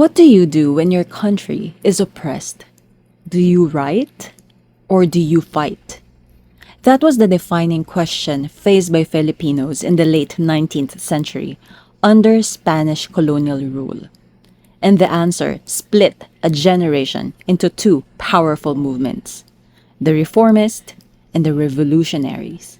What do you do when your country is oppressed? Do you write or do you fight? That was the defining question faced by Filipinos in the late 19th century under Spanish colonial rule. And the answer split a generation into two powerful movements, the Reformists and the Revolutionaries.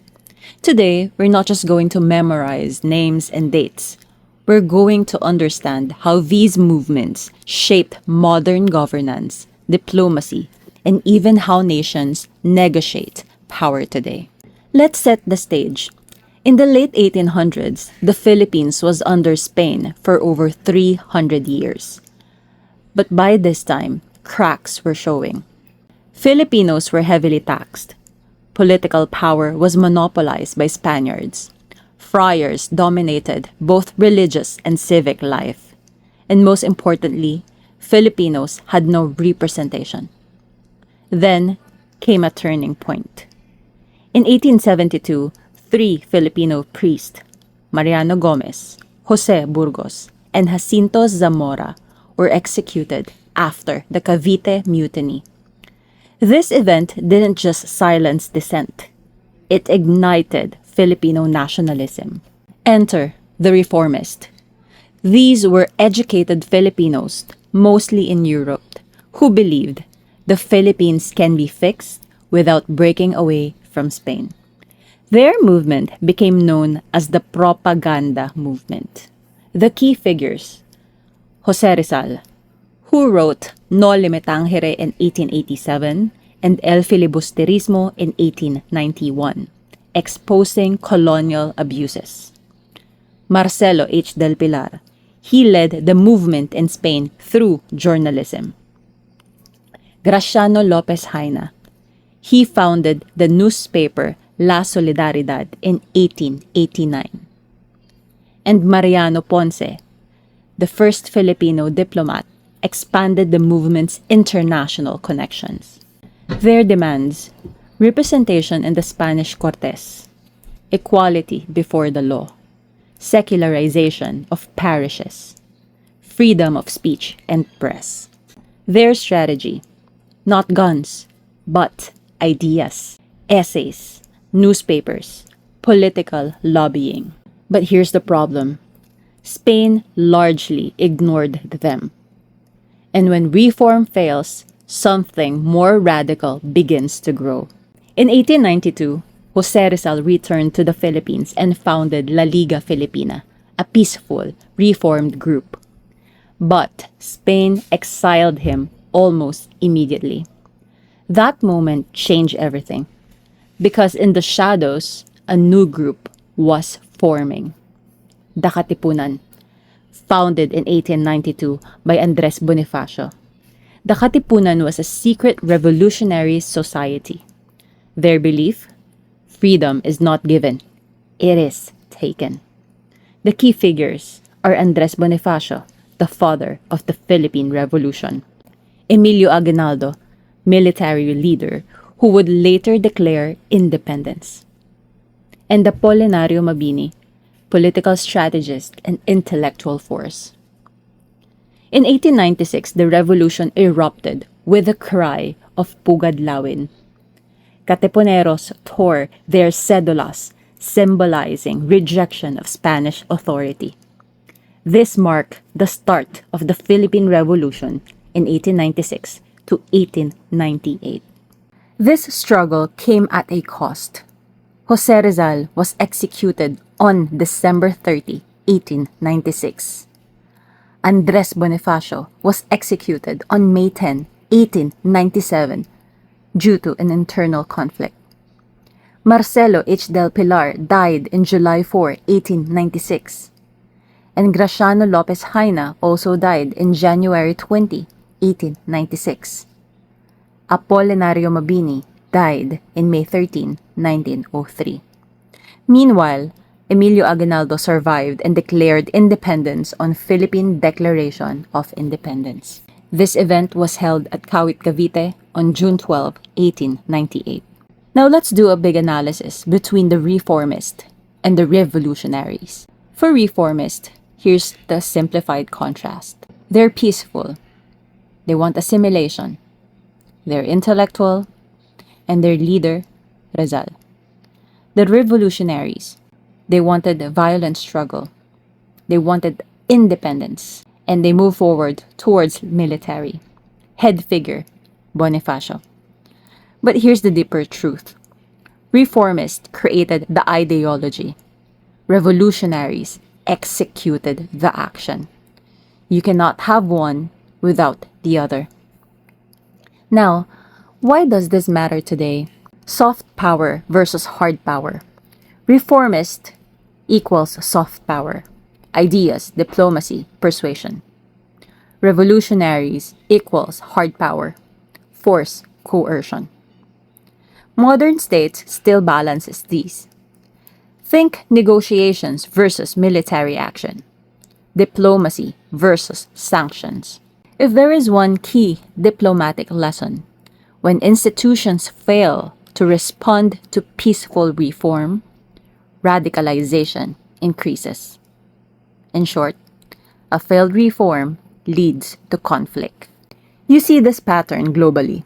Today, we're not just going to memorize names and dates. We're going to understand how these movements shaped modern governance, diplomacy, and even how nations negotiate power today. Let's set the stage. In the late 1800s, the Philippines was under Spain for over 300 years. But by this time, cracks were showing. Filipinos were heavily taxed. Political power was monopolized by Spaniards. Friars dominated both religious and civic life. And most importantly, Filipinos had no representation. Then came a turning point. In 1872, three Filipino priests, Mariano Gomez, Jose Burgos, and Jacinto Zamora, were executed after the Cavite Mutiny. This event didn't just silence dissent. It ignited Filipino nationalism. Enter the Reformists. These were educated Filipinos, mostly in Europe, who believed the Philippines can be fixed without breaking away from Spain. Their movement became known as the propaganda movement. The key figures: Jose Rizal, who wrote No Limite Tangere in 1887 and El Filibusterismo in 1891, exposing colonial abuses. Marcelo H. del Pilar, he led the movement in Spain through journalism. Graciano Lopez Haina, he founded the newspaper La Solidaridad in 1889. And Mariano Ponce, the first Filipino diplomat, expanded the movement's international connections. Their demands: representation in the Spanish Cortes, equality before the law, secularization of parishes, freedom of speech and press. Their strategy: not guns, but ideas, essays, newspapers, political lobbying. But here's the problem. Spain largely ignored them. And when reform fails, something more radical begins to grow. In 1892, Jose Rizal returned to the Philippines and founded La Liga Filipina, a peaceful, reformed group. But Spain exiled him almost immediately. That moment changed everything, because in the shadows, a new group was forming. The Katipunan, founded in 1892 by Andres Bonifacio. The Katipunan was a secret revolutionary society. Their belief: freedom is not given, it is taken. The key figures are Andres Bonifacio, the father of the Philippine Revolution; Emilio Aguinaldo, military leader who would later declare independence; and Apolinario Mabini, political strategist and intellectual force. In 1896, the revolution erupted with the cry of Pugad Lawin. Katipuneros tore their cedulas, symbolizing rejection of Spanish authority. This marked the start of the Philippine Revolution in 1896 to 1898. This struggle came at a cost. Jose Rizal was executed on December 30, 1896. Andres Bonifacio was executed on May 10, 1897, due to an internal conflict. Marcelo H. del Pilar died in July 4, 1896. And Graciano Lopez Haina also died in January 20, 1896. Apolinario Mabini died in May 13, 1903. Meanwhile, Emilio Aguinaldo survived and declared independence on Philippine Declaration of Independence. This event was held at Kawit, Cavite on June 12, 1898. Now let's do a big analysis between the Reformists and the Revolutionaries. For Reformists, here's the simplified contrast. They're peaceful. They want assimilation. They're intellectual. And their leader, Rizal. The revolutionaries, they wanted a violent struggle. They wanted independence. And they moved forward towards military. Head figure, Bonifacio. But here's the deeper truth. Reformists created the ideology. Revolutionaries executed the action. You cannot have one without the other. Now, why does this matter today? Soft power versus hard power. Reformist equals soft power. Ideas, diplomacy, persuasion. Revolutionaries equals hard power. Force, coercion. Modern states still balances these. Think negotiations versus military action. Diplomacy versus sanctions. If there is one key diplomatic lesson, when institutions fail to respond to peaceful reform, radicalization increases. In short, a failed reform leads to conflict. You see this pattern globally.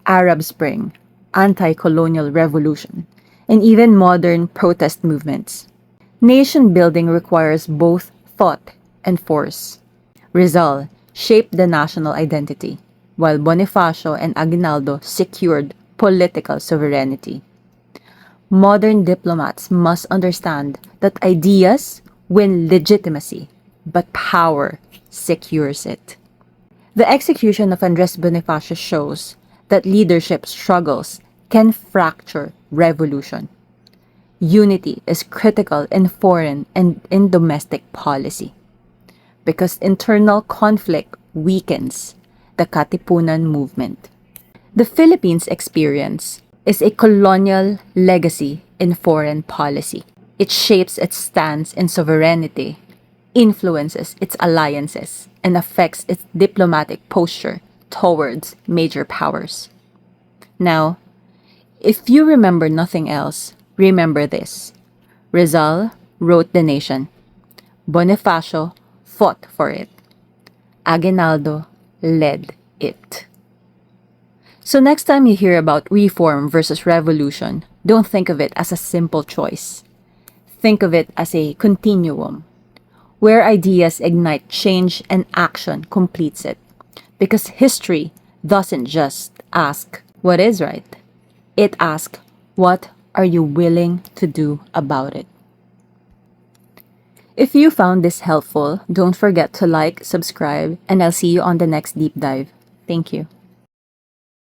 Arab Spring, anti-colonial revolution, and even modern protest movements. Nation building requires both thought and force. Rizal shaped the national identity, while Bonifacio and Aguinaldo secured political sovereignty. Modern diplomats must understand that ideas win legitimacy, but power secures it. The execution of Andres Bonifacio shows that leadership struggles can fracture revolution. Unity is critical in foreign and in domestic policy because internal conflict weakens the Katipunan movement. The Philippines' experience is a colonial legacy in foreign policy. It shapes its stance in sovereignty, influences its alliances, and affects its diplomatic posture towards major powers. Now, if you remember nothing else, remember this. Rizal wrote the nation. Bonifacio fought for it. Aguinaldo led it. So next time you hear about reform versus revolution, don't think of it as a simple choice. Think of it as a continuum, where ideas ignite change and action completes it. Because history doesn't just ask what is right. It asks, what are you willing to do about it? If you found this helpful, don't forget to like, subscribe, and I'll see you on the next deep dive. Thank you.